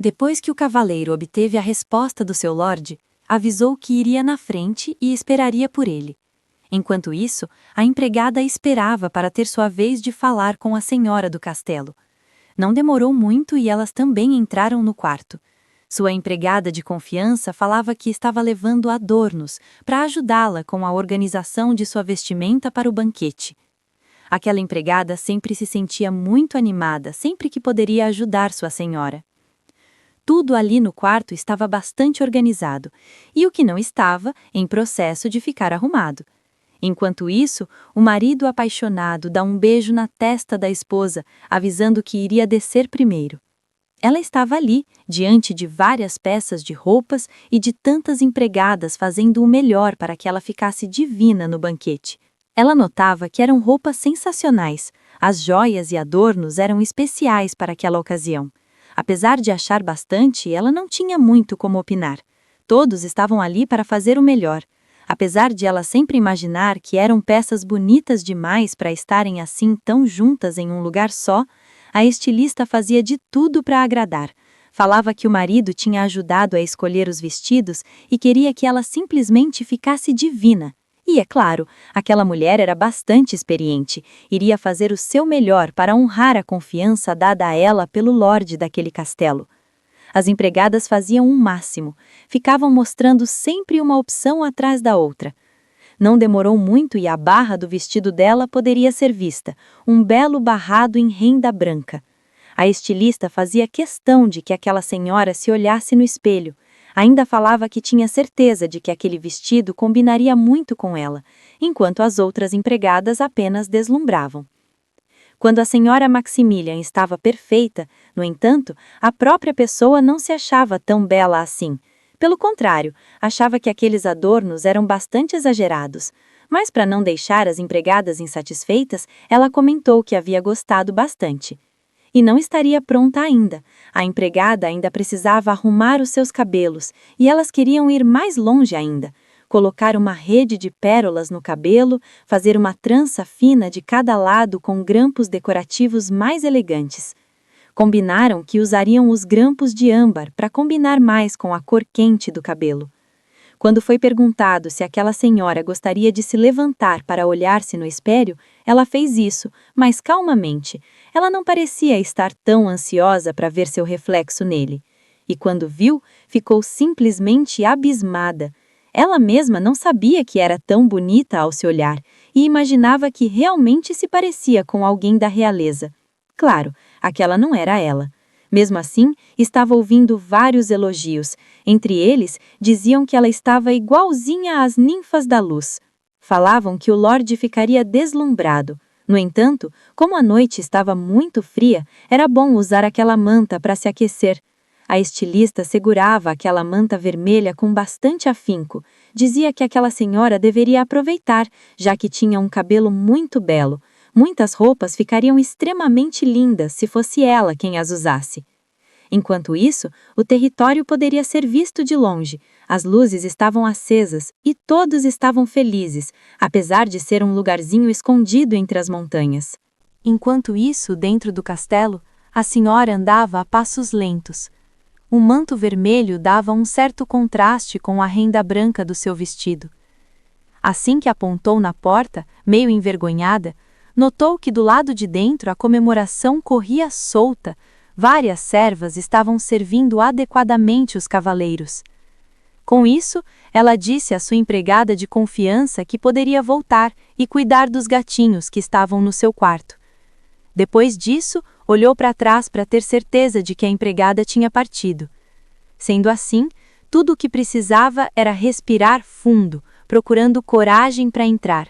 Depois que o cavaleiro obteve a resposta do seu lorde, avisou que iria na frente e esperaria por ele. Enquanto isso, a empregada esperava para ter sua vez de falar com a senhora do castelo. Não demorou muito e elas também entraram no quarto. Sua empregada de confiança falava que estava levando adornos para ajudá-la com a organização de sua vestimenta para o banquete. Aquela empregada sempre se sentia muito animada sempre que poderia ajudar sua senhora. Tudo ali no quarto estava bastante organizado, e o que não estava, em processo de ficar arrumado. Enquanto isso, o marido apaixonado dá um beijo na testa da esposa, avisando que iria descer primeiro. Ela estava ali, diante de várias peças de roupas e de tantas empregadas fazendo o melhor para que ela ficasse divina no banquete. Ela notava que eram roupas sensacionais, as joias e adornos eram especiais para aquela ocasião. Apesar de achar bastante, ela não tinha muito como opinar. Todos estavam ali para fazer o melhor. Apesar de ela sempre imaginar que eram peças bonitas demais para estarem assim tão juntas em um lugar só, a estilista fazia de tudo para agradar. Falava que o marido tinha ajudado a escolher os vestidos e queria que ela simplesmente ficasse divina. E, é claro, aquela mulher era bastante experiente, iria fazer o seu melhor para honrar a confiança dada a ela pelo lorde daquele castelo. As empregadas faziam o máximo, ficavam mostrando sempre uma opção atrás da outra. Não demorou muito e a barra do vestido dela poderia ser vista, um belo barrado em renda branca. A estilista fazia questão de que aquela senhora se olhasse no espelho. Ainda falava que tinha certeza de que aquele vestido combinaria muito com ela, enquanto as outras empregadas apenas deslumbravam. Quando a senhora Maximilian estava perfeita, no entanto, a própria pessoa não se achava tão bela assim. Pelo contrário, achava que aqueles adornos eram bastante exagerados. Mas para não deixar as empregadas insatisfeitas, ela comentou que havia gostado bastante. E não estaria pronta ainda. A empregada ainda precisava arrumar os seus cabelos, e elas queriam ir mais longe ainda. Colocar uma rede de pérolas no cabelo, fazer uma trança fina de cada lado com grampos decorativos mais elegantes. Combinaram que usariam os grampos de âmbar para combinar mais com a cor quente do cabelo. Quando foi perguntado se aquela senhora gostaria de se levantar para olhar-se no espelho, ela fez isso, mas calmamente. Ela não parecia estar tão ansiosa para ver seu reflexo nele. E quando viu, ficou simplesmente abismada. Ela mesma não sabia que era tão bonita ao se olhar e imaginava que realmente se parecia com alguém da realeza. Claro, aquela não era ela. Mesmo assim, estava ouvindo vários elogios. Entre eles, diziam que ela estava igualzinha às ninfas da luz. Falavam que o lorde ficaria deslumbrado. No entanto, como a noite estava muito fria, era bom usar aquela manta para se aquecer. A estilista segurava aquela manta vermelha com bastante afinco. Dizia que aquela senhora deveria aproveitar, já que tinha um cabelo muito belo. Muitas roupas ficariam extremamente lindas se fosse ela quem as usasse. Enquanto isso, o território poderia ser visto de longe. As luzes estavam acesas e todos estavam felizes, apesar de ser um lugarzinho escondido entre as montanhas. Enquanto isso, dentro do castelo, a senhora andava a passos lentos. O manto vermelho dava um certo contraste com a renda branca do seu vestido. Assim que apontou na porta, meio envergonhada, notou que do lado de dentro a comemoração corria solta. Várias servas estavam servindo adequadamente os cavaleiros. Com isso, ela disse à sua empregada de confiança que poderia voltar e cuidar dos gatinhos que estavam no seu quarto. Depois disso, olhou para trás para ter certeza de que a empregada tinha partido. Sendo assim, tudo o que precisava era respirar fundo, procurando coragem para entrar.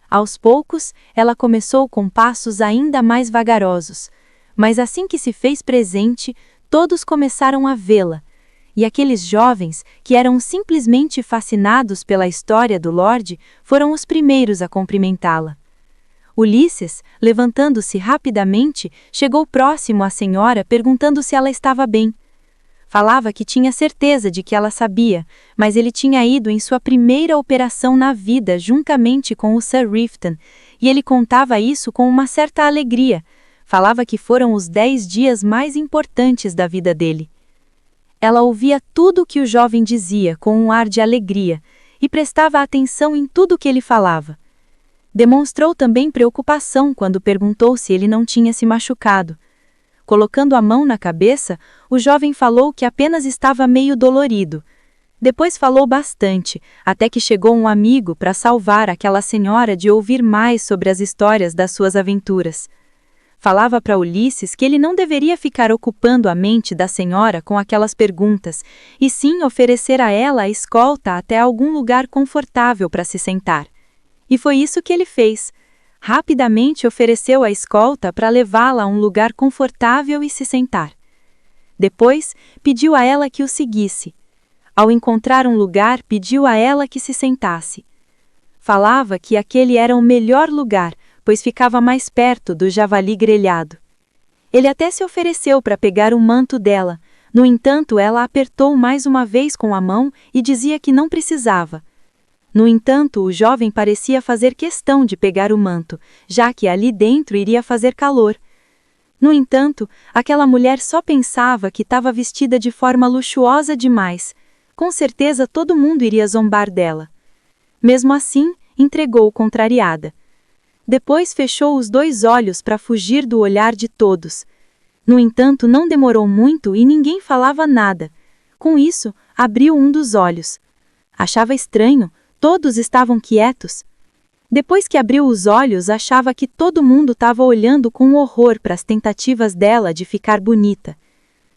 Aos poucos, ela começou com passos ainda mais vagarosos, mas assim que se fez presente, todos começaram a vê-la, e aqueles jovens, que eram simplesmente fascinados pela história do Lorde, foram os primeiros a cumprimentá-la. Ulisses, levantando-se rapidamente, chegou próximo à senhora perguntando se ela estava bem. Falava que tinha certeza de que ela sabia, mas ele tinha ido em sua primeira operação na vida juntamente com o Sir Riften, e ele contava isso com uma certa alegria. Falava que foram os 10 dias mais importantes da vida dele. Ela ouvia tudo o que o jovem dizia com um ar de alegria e prestava atenção em tudo o que ele falava. Demonstrou também preocupação quando perguntou se ele não tinha se machucado. Colocando a mão na cabeça, o jovem falou que apenas estava meio dolorido. Depois falou bastante, até que chegou um amigo para salvar aquela senhora de ouvir mais sobre as histórias das suas aventuras. Falava para Ulisses que ele não deveria ficar ocupando a mente da senhora com aquelas perguntas, e sim oferecer a ela a escolta até algum lugar confortável para se sentar. E foi isso que ele fez. Rapidamente ofereceu a escolta para levá-la a um lugar confortável e se sentar. Depois, pediu a ela que o seguisse. Ao encontrar um lugar, pediu a ela que se sentasse. Falava que aquele era o melhor lugar, pois ficava mais perto do javali grelhado. Ele até se ofereceu para pegar o manto dela. No entanto, ela apertou mais uma vez com a mão e dizia que não precisava. No entanto, o jovem parecia fazer questão de pegar o manto, já que ali dentro iria fazer calor. No entanto, aquela mulher só pensava que estava vestida de forma luxuosa demais. Com certeza todo mundo iria zombar dela. Mesmo assim, entregou contrariada. Depois fechou os 2 olhos para fugir do olhar de todos. No entanto, não demorou muito e ninguém falava nada. Com isso, abriu um dos olhos. Achava estranho. Todos estavam quietos. Depois que abriu os olhos, achava que todo mundo estava olhando com horror para as tentativas dela de ficar bonita.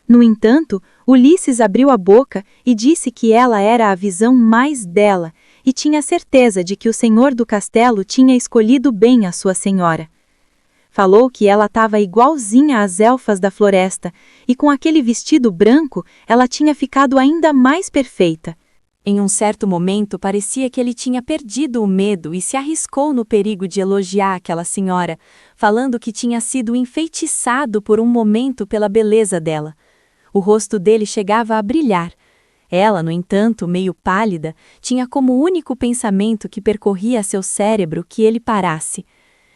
No entanto, Ulisses abriu a boca e disse que ela era a visão mais dela e tinha certeza de que o senhor do castelo tinha escolhido bem a sua senhora. Falou que ela estava igualzinha às elfas da floresta e com aquele vestido branco ela tinha ficado ainda mais perfeita. Em um certo momento parecia que ele tinha perdido o medo e se arriscou no perigo de elogiar aquela senhora, falando que tinha sido enfeitiçado por um momento pela beleza dela. O rosto dele chegava a brilhar. Ela, no entanto, meio pálida, tinha como único pensamento que percorria seu cérebro que ele parasse.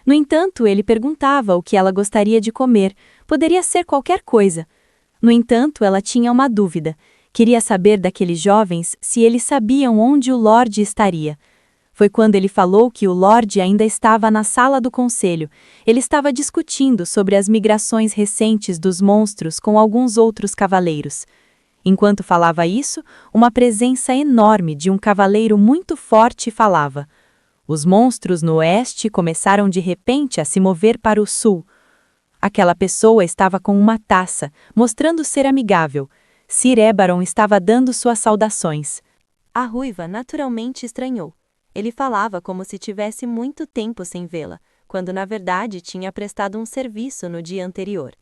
No entanto, ele perguntava o que ela gostaria de comer, poderia ser qualquer coisa. No entanto, ela tinha uma dúvida. Queria saber daqueles jovens se eles sabiam onde o Lorde estaria. Foi quando ele falou que o Lorde ainda estava na sala do conselho. Ele estava discutindo sobre as migrações recentes dos monstros com alguns outros cavaleiros. Enquanto falava isso, uma presença enorme de um cavaleiro muito forte falava. Os monstros no oeste começaram de repente a se mover para o sul. Aquela pessoa estava com uma taça, mostrando ser amigável. Sir Eberron estava dando suas saudações. A ruiva naturalmente estranhou. Ele falava como se tivesse muito tempo sem vê-la, quando na verdade tinha prestado um serviço no dia anterior.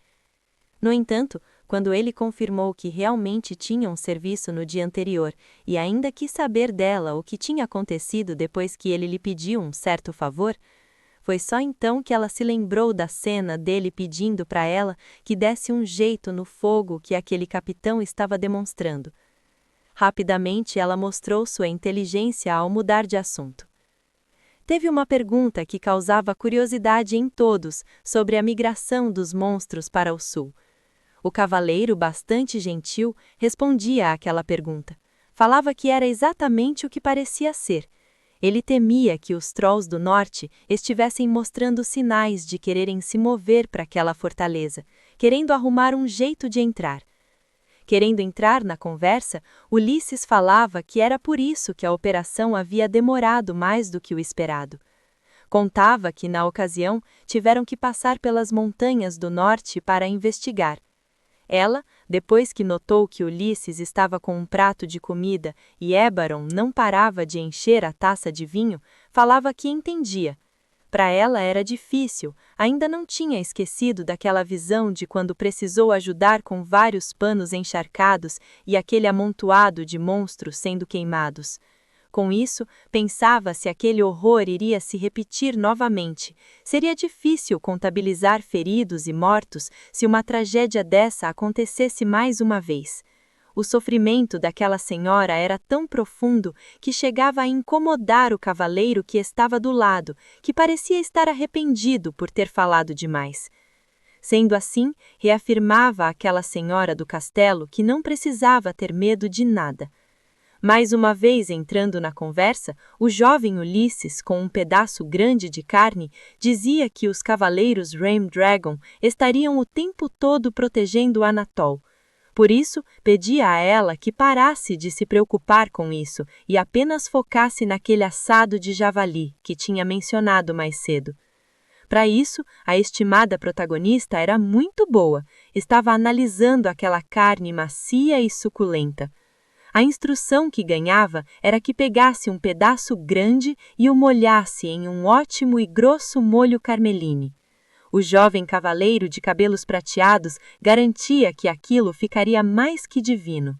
No entanto, quando ele confirmou que realmente tinha um serviço no dia anterior e ainda quis saber dela o que tinha acontecido depois que ele lhe pediu um certo favor, foi só então que ela se lembrou da cena dele pedindo para ela que desse um jeito no fogo que aquele capitão estava demonstrando. Rapidamente ela mostrou sua inteligência ao mudar de assunto. Teve uma pergunta que causava curiosidade em todos sobre a migração dos monstros para o sul. O cavaleiro, bastante gentil, respondia àquela pergunta. Falava que era exatamente o que parecia ser. Ele temia que os Trolls do Norte estivessem mostrando sinais de quererem se mover para aquela fortaleza, querendo arrumar um jeito de entrar. Querendo entrar na conversa, Ulisses falava que era por isso que a operação havia demorado mais do que o esperado. Contava que, na ocasião, tiveram que passar pelas montanhas do norte para investigar. Ela, depois que notou que Ulisses estava com um prato de comida e Eberron não parava de encher a taça de vinho, falava que entendia. Para ela era difícil, ainda não tinha esquecido daquela visão de quando precisou ajudar com vários panos encharcados e aquele amontoado de monstros sendo queimados. Com isso, pensava se aquele horror iria se repetir novamente. Seria difícil contabilizar feridos e mortos se uma tragédia dessa acontecesse mais uma vez. O sofrimento daquela senhora era tão profundo que chegava a incomodar o cavaleiro que estava do lado, que parecia estar arrependido por ter falado demais. Sendo assim, reafirmava àquela senhora do castelo que não precisava ter medo de nada. Mais uma vez entrando na conversa, o jovem Ulisses, com um pedaço grande de carne, dizia que os cavaleiros Ramdragon estariam o tempo todo protegendo Anatol. Por isso, pedia a ela que parasse de se preocupar com isso e apenas focasse naquele assado de javali que tinha mencionado mais cedo. Para isso, a estimada protagonista era muito boa, estava analisando aquela carne macia e suculenta. A instrução que ganhava era que pegasse um pedaço grande e o molhasse em um ótimo e grosso molho carmeline. O jovem cavaleiro de cabelos prateados garantia que aquilo ficaria mais que divino.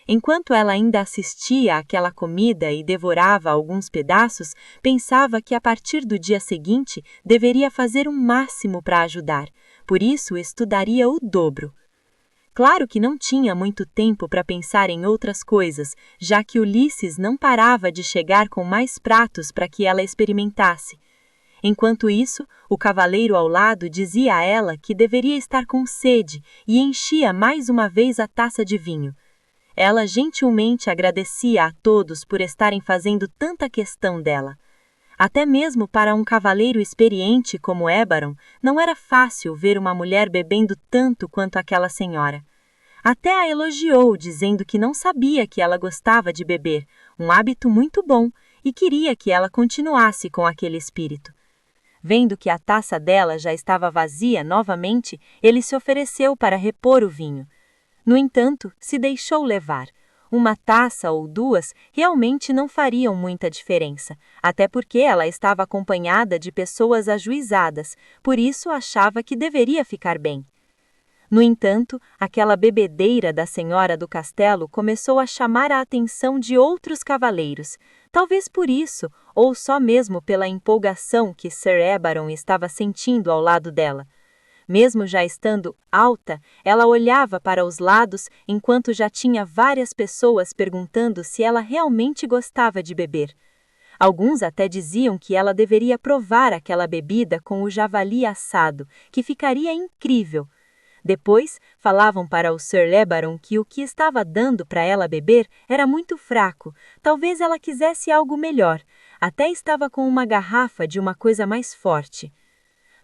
Enquanto ela ainda assistia àquela comida e devorava alguns pedaços, pensava que a partir do dia seguinte deveria fazer o máximo para ajudar, por isso estudaria o dobro. Claro que não tinha muito tempo para pensar em outras coisas, já que Ulisses não parava de chegar com mais pratos para que ela experimentasse. Enquanto isso, o cavaleiro ao lado dizia a ela que deveria estar com sede e enchia mais uma vez a taça de vinho. Ela gentilmente agradecia a todos por estarem fazendo tanta questão dela. Até mesmo para um cavaleiro experiente como Ébaron, não era fácil ver uma mulher bebendo tanto quanto aquela senhora. Até a elogiou, dizendo que não sabia que ela gostava de beber, um hábito muito bom, e queria que ela continuasse com aquele espírito. Vendo que a taça dela já estava vazia novamente, ele se ofereceu para repor o vinho. No entanto, se deixou levar. Uma taça ou duas realmente não fariam muita diferença, até porque ela estava acompanhada de pessoas ajuizadas, por isso achava que deveria ficar bem. No entanto, aquela bebedeira da senhora do castelo começou a chamar a atenção de outros cavaleiros, talvez por isso, ou só mesmo pela empolgação que Sir Ébaron estava sentindo ao lado dela. Mesmo já estando alta, ela olhava para os lados enquanto já tinha várias pessoas perguntando se ela realmente gostava de beber. Alguns até diziam que ela deveria provar aquela bebida com o javali assado, que ficaria incrível. Depois, falavam para o Sir Ébaron que o que estava dando para ela beber era muito fraco, talvez ela quisesse algo melhor, até estava com uma garrafa de uma coisa mais forte.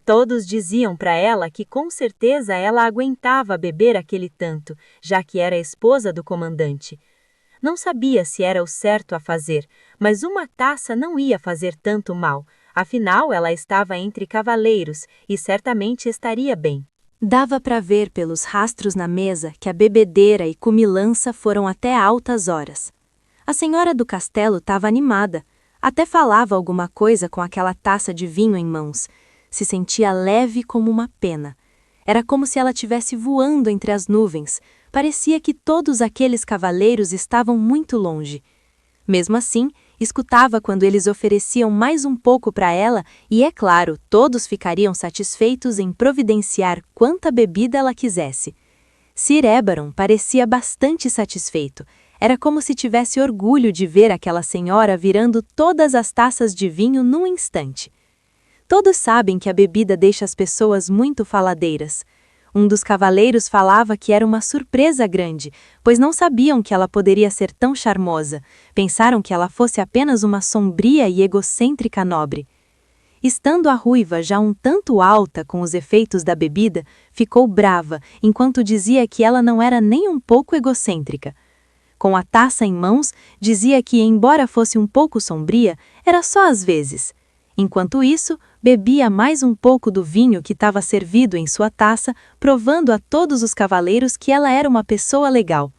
Todos diziam para ela que com certeza ela aguentava beber aquele tanto, já que era esposa do comandante. Não sabia se era o certo a fazer, mas uma taça não ia fazer tanto mal, afinal ela estava entre cavaleiros e certamente estaria bem. Dava para ver pelos rastros na mesa que a bebedeira e cumilança foram até altas horas. A senhora do castelo estava animada, até falava alguma coisa com aquela taça de vinho em mãos. Se sentia leve como uma pena. Era como se ela estivesse voando entre as nuvens. Parecia que todos aqueles cavaleiros estavam muito longe. Mesmo assim, escutava quando eles ofereciam mais um pouco para ela e, é claro, todos ficariam satisfeitos em providenciar quanta bebida ela quisesse. Sir Ébaron parecia bastante satisfeito. Era como se tivesse orgulho de ver aquela senhora virando todas as taças de vinho num instante. Todos sabem que a bebida deixa as pessoas muito faladeiras. Um dos cavaleiros falava que era uma surpresa grande, pois não sabiam que ela poderia ser tão charmosa. Pensaram que ela fosse apenas uma sombria e egocêntrica nobre. Estando a ruiva já um tanto alta com os efeitos da bebida, ficou brava, enquanto dizia que ela não era nem um pouco egocêntrica. Com a taça em mãos, dizia que, embora fosse um pouco sombria, era só às vezes. Enquanto isso, bebia mais um pouco do vinho que estava servido em sua taça, provando a todos os cavaleiros que ela era uma pessoa legal.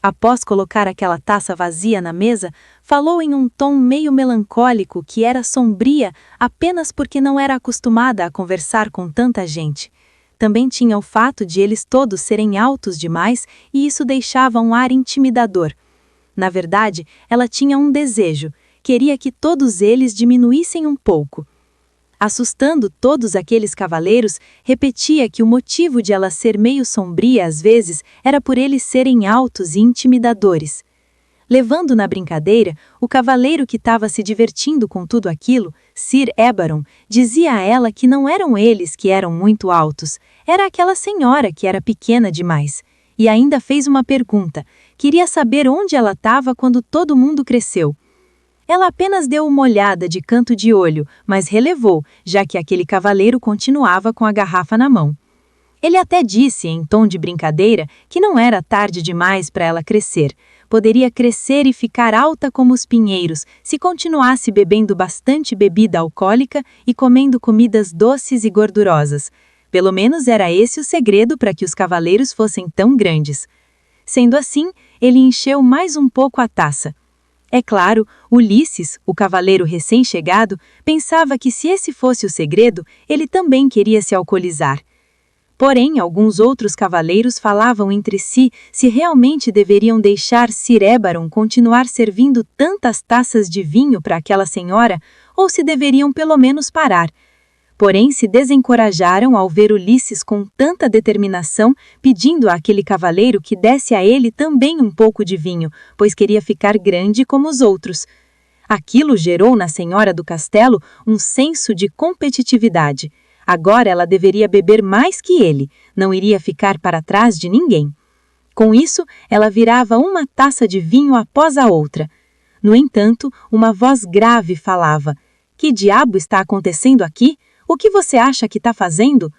Após colocar aquela taça vazia na mesa, falou em um tom meio melancólico que era sombria apenas porque não era acostumada a conversar com tanta gente. Também tinha o fato de eles todos serem altos demais e isso deixava um ar intimidador. Na verdade, ela tinha um desejo. Queria que todos eles diminuíssem um pouco. Assustando todos aqueles cavaleiros, repetia que o motivo de ela ser meio sombria às vezes era por eles serem altos e intimidadores. Levando na brincadeira, o cavaleiro que estava se divertindo com tudo aquilo, Sir Eberron dizia a ela que não eram eles que eram muito altos, era aquela senhora que era pequena demais. E ainda fez uma pergunta, queria saber onde ela estava quando todo mundo cresceu. Ela apenas deu uma olhada de canto de olho, mas relevou, já que aquele cavaleiro continuava com a garrafa na mão. Ele até disse, em tom de brincadeira, que não era tarde demais para ela crescer. Poderia crescer e ficar alta como os pinheiros se continuasse bebendo bastante bebida alcoólica e comendo comidas doces e gordurosas. Pelo menos era esse o segredo para que os cavaleiros fossem tão grandes. Sendo assim, ele encheu mais um pouco a taça. É claro, Ulisses, o cavaleiro recém-chegado, pensava que se esse fosse o segredo, ele também queria se alcoolizar. Porém, alguns outros cavaleiros falavam entre si se realmente deveriam deixar Sir Eberron continuar servindo tantas taças de vinho para aquela senhora, ou se deveriam pelo menos parar. Porém, se desencorajaram ao ver Ulisses com tanta determinação, pedindo àquele cavaleiro que desse a ele também um pouco de vinho, pois queria ficar grande como os outros. Aquilo gerou na senhora do castelo um senso de competitividade. Agora ela deveria beber mais que ele, não iria ficar para trás de ninguém. Com isso, ela virava uma taça de vinho após a outra. No entanto, uma voz grave falava: "Que diabo está acontecendo aqui? O que você acha que está fazendo?"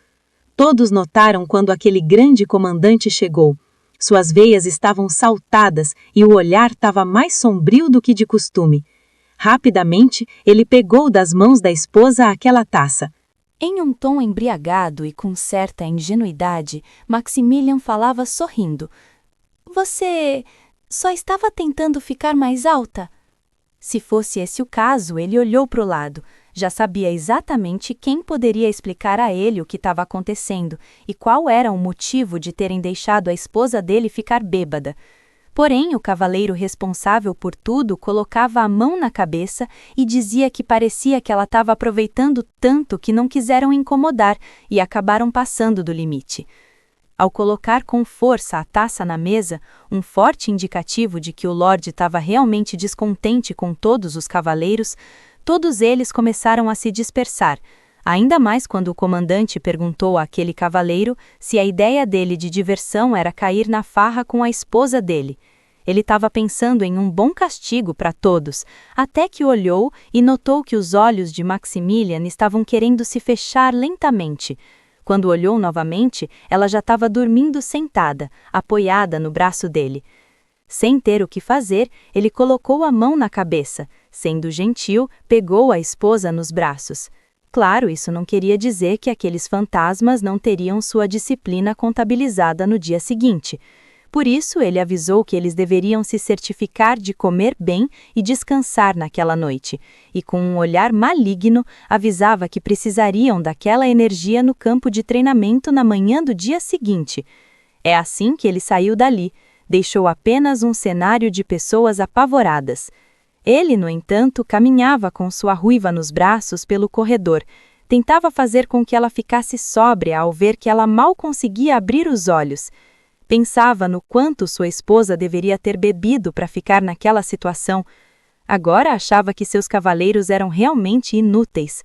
Todos notaram quando aquele grande comandante chegou. Suas veias estavam saltadas e o olhar estava mais sombrio do que de costume. Rapidamente, ele pegou das mãos da esposa aquela taça. Em um tom embriagado e com certa ingenuidade, Maximilian falava sorrindo. Você só estava tentando ficar mais alta? Se fosse esse o caso, ele olhou para o lado. Já sabia exatamente quem poderia explicar a ele o que estava acontecendo e qual era o motivo de terem deixado a esposa dele ficar bêbada. Porém, o cavaleiro responsável por tudo colocava a mão na cabeça e dizia que parecia que ela estava aproveitando tanto que não quiseram incomodar e acabaram passando do limite. Ao colocar com força a taça na mesa, um forte indicativo de que o Lorde estava realmente descontente com todos os cavaleiros, todos eles começaram a se dispersar, ainda mais quando o comandante perguntou àquele cavaleiro se a ideia dele de diversão era cair na farra com a esposa dele. Ele estava pensando em um bom castigo para todos, até que olhou e notou que os olhos de Maximilian estavam querendo se fechar lentamente. Quando olhou novamente, ela já estava dormindo sentada, apoiada no braço dele. Sem ter o que fazer, ele colocou a mão na cabeça. Sendo gentil, pegou a esposa nos braços. Claro, isso não queria dizer que aqueles fantasmas não teriam sua disciplina contabilizada no dia seguinte. Por isso, ele avisou que eles deveriam se certificar de comer bem e descansar naquela noite, e com um olhar maligno, avisava que precisariam daquela energia no campo de treinamento na manhã do dia seguinte. É assim que ele saiu dali, deixou apenas um cenário de pessoas apavoradas. Ele, no entanto, caminhava com sua ruiva nos braços pelo corredor. Tentava fazer com que ela ficasse sóbria ao ver que ela mal conseguia abrir os olhos. Pensava no quanto sua esposa deveria ter bebido para ficar naquela situação. Agora achava que seus cavaleiros eram realmente inúteis.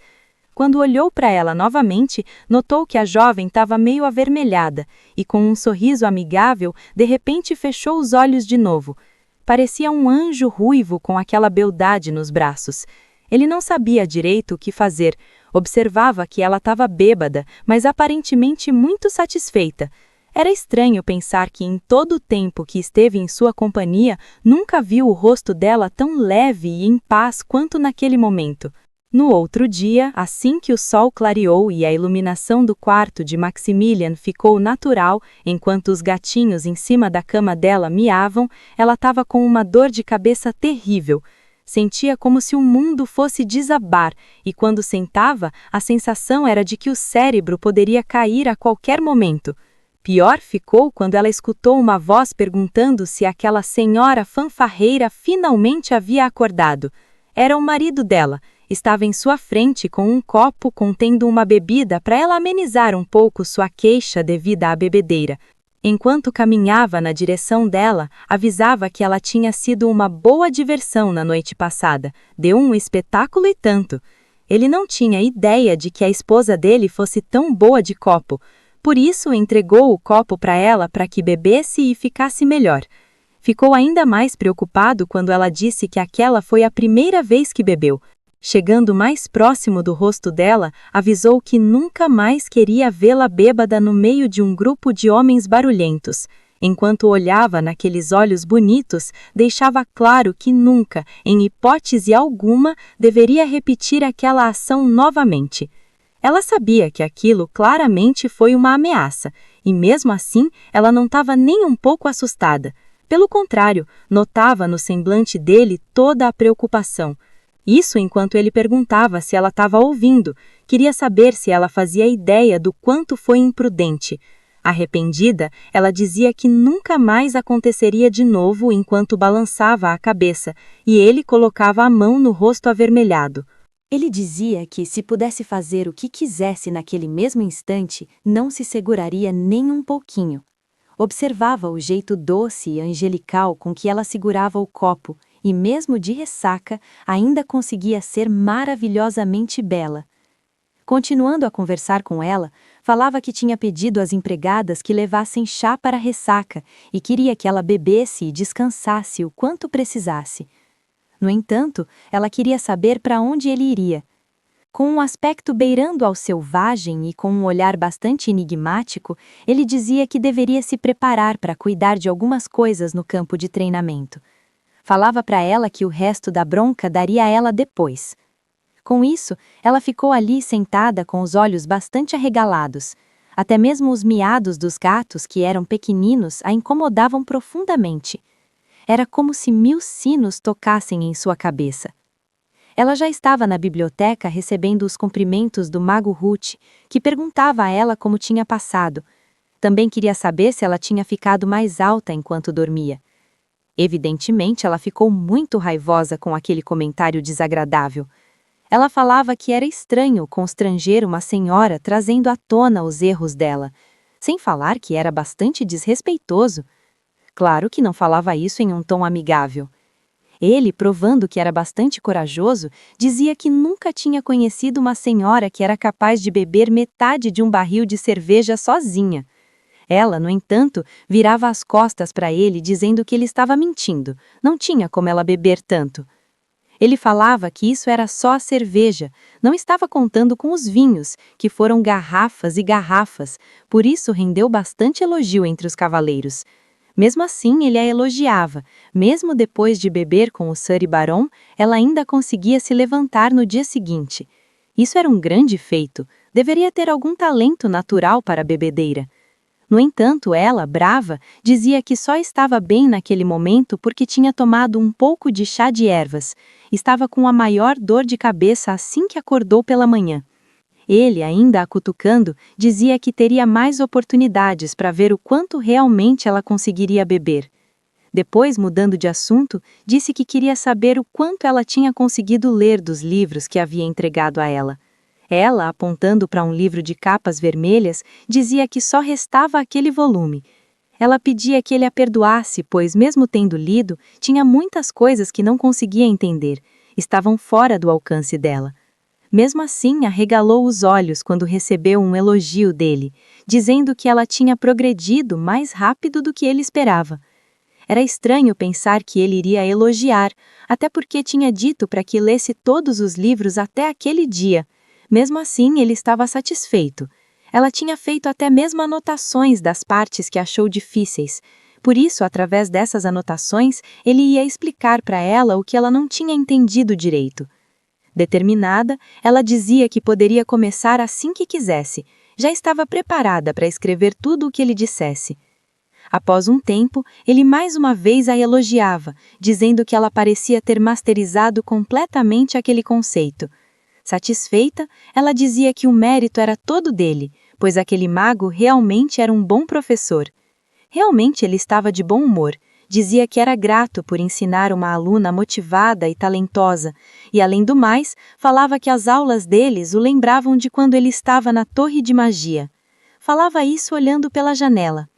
Quando olhou para ela novamente, notou que a jovem estava meio avermelhada e, com um sorriso amigável, de repente fechou os olhos de novo. Parecia um anjo ruivo com aquela beldade nos braços. Ele não sabia direito o que fazer. Observava que ela estava bêbada, mas aparentemente muito satisfeita. Era estranho pensar que em todo o tempo que esteve em sua companhia, nunca viu o rosto dela tão leve e em paz quanto naquele momento. No outro dia, assim que o sol clareou e a iluminação do quarto de Maximilian ficou natural, enquanto os gatinhos em cima da cama dela miavam, ela estava com uma dor de cabeça terrível. Sentia como se o mundo fosse desabar, e quando sentava, a sensação era de que o cérebro poderia cair a qualquer momento. Pior ficou quando ela escutou uma voz perguntando se aquela senhora fanfarreira finalmente havia acordado. Era o marido dela. Estava em sua frente com um copo contendo uma bebida para ela amenizar um pouco sua queixa devido à bebedeira. Enquanto caminhava na direção dela, avisava que ela tinha sido uma boa diversão na noite passada. Deu um espetáculo e tanto. Ele não tinha ideia de que a esposa dele fosse tão boa de copo, por isso entregou o copo para ela para que bebesse e ficasse melhor. Ficou ainda mais preocupado quando ela disse que aquela foi a primeira vez que bebeu. Chegando mais próximo do rosto dela, avisou que nunca mais queria vê-la bêbada no meio de um grupo de homens barulhentos. Enquanto olhava naqueles olhos bonitos, deixava claro que nunca, em hipótese alguma, deveria repetir aquela ação novamente. Ela sabia que aquilo claramente foi uma ameaça, e mesmo assim ela não estava nem um pouco assustada. Pelo contrário, notava no semblante dele toda a preocupação. Isso enquanto ele perguntava se ela estava ouvindo, queria saber se ela fazia ideia do quanto foi imprudente. Arrependida, ela dizia que nunca mais aconteceria de novo enquanto balançava a cabeça, e ele colocava a mão no rosto avermelhado. Ele dizia que, se pudesse fazer o que quisesse naquele mesmo instante, não se seguraria nem um pouquinho. Observava o jeito doce e angelical com que ela segurava o copo, e mesmo de ressaca, ainda conseguia ser maravilhosamente bela. Continuando a conversar com ela, falava que tinha pedido às empregadas que levassem chá para a ressaca e queria que ela bebesse e descansasse o quanto precisasse. No entanto, ela queria saber para onde ele iria. Com um aspecto beirando ao selvagem e com um olhar bastante enigmático, ele dizia que deveria se preparar para cuidar de algumas coisas no campo de treinamento. Falava para ela que o resto da bronca daria a ela depois. Com isso, ela ficou ali sentada com os olhos bastante arregalados. Até mesmo os miados dos gatos, que eram pequeninos, a incomodavam profundamente. Era como se 1000 sinos tocassem em sua cabeça. Ela já estava na biblioteca recebendo os cumprimentos do mago Ruth, que perguntava a ela como tinha passado. Também queria saber se ela tinha ficado mais alta enquanto dormia. Evidentemente, ela ficou muito raivosa com aquele comentário desagradável. Ela falava que era estranho constranger uma senhora trazendo à tona os erros dela, sem falar que era bastante desrespeitoso. Claro que não falava isso em um tom amigável. Ele, provando que era bastante corajoso, dizia que nunca tinha conhecido uma senhora que era capaz de beber metade de um barril de cerveja sozinha. Ela, no entanto, virava as costas para ele dizendo que ele estava mentindo, não tinha como ela beber tanto. Ele falava que isso era só a cerveja, não estava contando com os vinhos, que foram garrafas e garrafas, por isso rendeu bastante elogio entre os cavaleiros. Mesmo assim, ele a elogiava. Mesmo depois de beber com o Sir Baron, ela ainda conseguia se levantar no dia seguinte. Isso era um grande feito. Deveria ter algum talento natural para a bebedeira. No entanto, ela, brava, dizia que só estava bem naquele momento porque tinha tomado um pouco de chá de ervas. Estava com a maior dor de cabeça assim que acordou pela manhã. Ele, ainda a cutucando, dizia que teria mais oportunidades para ver o quanto realmente ela conseguiria beber. Depois, mudando de assunto, disse que queria saber o quanto ela tinha conseguido ler dos livros que havia entregado a ela. Ela, apontando para um livro de capas vermelhas, dizia que só restava aquele volume. Ela pedia que ele a perdoasse, pois, mesmo tendo lido, tinha muitas coisas que não conseguia entender, estavam fora do alcance dela. Mesmo assim, arregalou os olhos quando recebeu um elogio dele, dizendo que ela tinha progredido mais rápido do que ele esperava. Era estranho pensar que ele iria elogiar, até porque tinha dito para que lesse todos os livros até aquele dia. Mesmo assim, ele estava satisfeito. Ela tinha feito até mesmo anotações das partes que achou difíceis. Por isso, através dessas anotações, ele ia explicar para ela o que ela não tinha entendido direito. Determinada, ela dizia que poderia começar assim que quisesse. Já estava preparada para escrever tudo o que ele dissesse. Após um tempo, ele mais uma vez a elogiava, dizendo que ela parecia ter masterizado completamente aquele conceito. Satisfeita, ela dizia que o mérito era todo dele, pois aquele mago realmente era um bom professor. Realmente ele estava de bom humor. Dizia que era grato por ensinar uma aluna motivada e talentosa, e além do mais, falava que as aulas deles o lembravam de quando ele estava na Torre de Magia. Falava isso olhando pela janela.